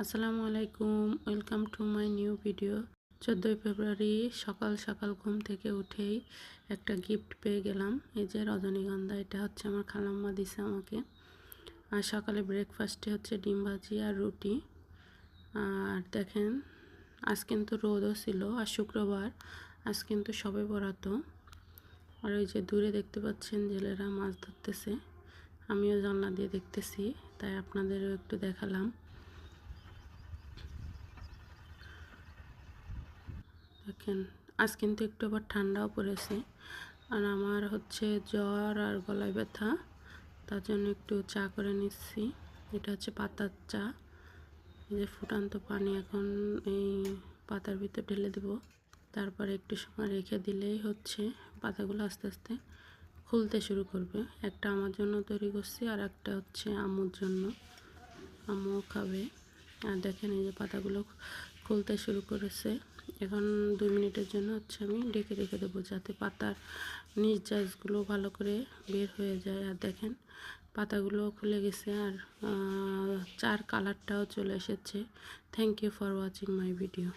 আসসালামু আলাইকুম, welcome to my new video. 14ই ফেব্রুয়ারি সকাল সকাল ঘুম থেকে উঠেই একটা গিফট পেয়ে গেলাম। এই যে রজনীগন্ধা, এটা হচ্ছে আমার খালাম্মা দিছে আমাকে। আর সকালে ব্রেকফাস্টে হচ্ছে ডিম ভাজি আর রুটি। আর দেখেন, আজ কিন্তু রোদও ছিল, আর শুক্রবার, আজ কিন্তু সবে বরাত। আর ওই যে দূরে দেখতে পাচ্ছেন জেলেরা মাছ ধরতেছে, আমিও জানলা দিয়ে দেখতেছি, তাই আপনাদেরও একটু দেখালাম। দেখেন, আজ কিন্তু একটু আবার ঠান্ডাও পড়েছে। আর আমার হচ্ছে জ্বর আর গলায় ব্যথা, তার জন্য একটু চা করে নিচ্ছি। এটা হচ্ছে পাতার চা। এই যে ফুটান্ত পানি এখন এই পাতার ভিতর ঢেলে দেব, তারপরে একটু সময় রেখে দিলেই হচ্ছে পাতাগুলো আস্তে আস্তে খুলতে শুরু করবে। একটা আমার জন্য তৈরি করছি, আর একটা হচ্ছে আম্মুর জন্য, আম্মুও খাবে। আর দেখেন এই যে পাতাগুলো খুলতে শুরু করেছে। এখন 2 মিনিটের জন্য হচ্ছে আমি ঢেকে রেখে দেবো, যাতে পাতার নির্যাসগুলো ভালো করে বের হয়ে যায়। আর দেখেন পাতাগুলো খুলে গেছে, আর চার কালারটাও চলে এসেছে। Thank you for watching my video.